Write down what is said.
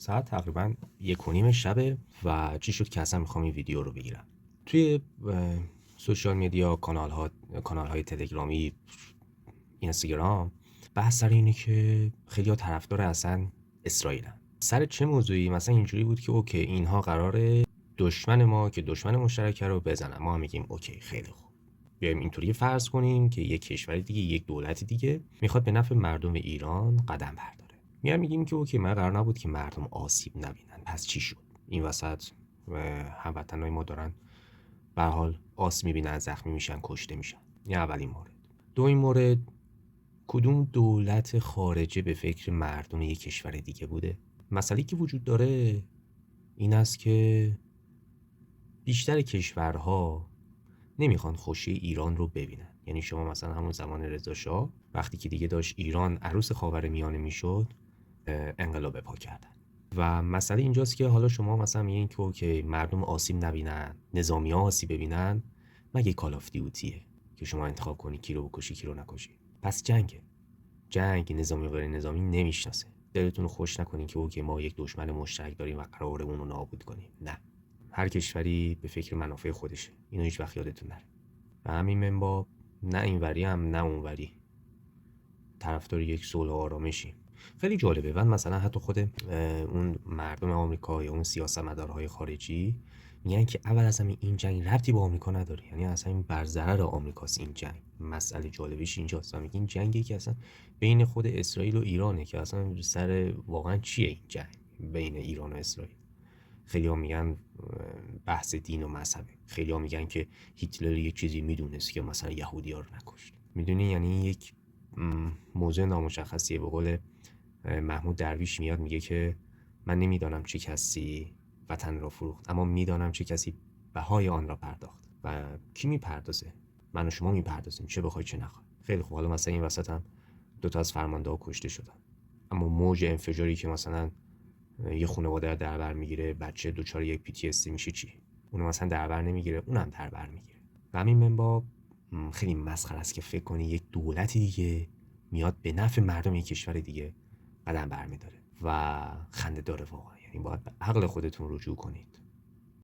ساعت تقریبا 1:30 شبه و چی شد که اصلا میخوام این ویدیو رو بگیرم. توی سوشال میدیا، کانال های تلگرامی، اینستاگرام، بحث سر اینه که خیلی طرفدار اصلا اسرائیلن. سر چه موضوعی؟ مثلا اینجوری بود که اوکی اینها قراره دشمن ما که دشمن مشترک رو بزنن. ما هم میگیم اوکی خیلی خوب، بیایم اینطوری فرض کنیم که یک کشور دیگه، یک دولت دیگه میخواد به نفع مردم ایران قدم برداره. میگیم که اوکی من قرار نبود که مردم آسیب نبینن، پس چی شد؟ این وسط هموطنای ما دارن به هر حال آسیب میبینن، زخمی میشن، کشته میشن. این اولین مورد. دومین مورد، کدوم دولت خارجه به فکر مردم یک کشور دیگه بوده؟ مسئله که وجود داره این است که بیشتر کشورها نمیخوان خوشی ایران رو ببینن. یعنی شما مثلا همون زمان رضا شاه وقتی که دیگه داشت ایران عروس خاورمیانه میشد، انقلاب پا کردن. و مسئله اینجاست که حالا شما مثلا میگین که اوکی مردم آسیب نبینن، نظامی‌ها آسیب ببینن، مگه کال آف دیوتیه که شما انتخاب کنی کی رو بکشی کی رو نکشی؟ پس جنگ نظامی و غیر نظامی نمیشناسه. دلتون رو خوش نکنین که اوکی ما یک دشمن مشترک داریم و قراره اون رو نابود کنیم. نه، هر کشوری به فکر منافع خودشه، اینو هیچ وقت یادتون نره. و همین منباب نه اینوری هم نه اونوری طرفدار یک صلح و آرامشیم. خیلی جالبه. من مثلا حتی خود اون مردم آمریکا یا اون سیاستمدارهای خارجی میگن که اول از همه این جنگ ربطی با آمریکا نداره، یعنی اصلا این بر ضرر آمریکاست این جنگ. مسئله جالبش اینجاست. میگن جنگی که اصلا بین خود اسرائیل و ایرانه که اصلا سر واقعا چیه این جنگ بین ایران و اسرائیل. خیلی ها میگن بحث دین و مذهبه، خیلی ها میگن که هیتلر یک چیزی میدونست که مثلا یهودی ها رو نکشت. میدونی، یعنی یک موضوع نامشخصیه. به قول محمود درویش میاد میگه که من نمیدانم چه کسی وطن را فروخت، اما میدانم چه کسی بهای آن را پرداخت. و کی میپردازه؟ من و شما میپردازیم، چه بخوای چه نخوای. خیلی خوب، حالا مثلا این وسط هم 2 از فرمانده‌ها کشته شدن، اما موج انفجاری که مثلا یه خانواده در بر میگیره، بچه دوچار یک PTSD میشه، چی؟ اونو مثلا در بر نمیگیره، اونم در بر میگیره. و همین منباب خیلی مسخره است که فکر کنی یک دولتی دیگه میاد به نفع مردم یک کشور دیگه قدم برمیداره و خنده داره واقعا. یعنی باید به عقل خودتون رجوع کنید.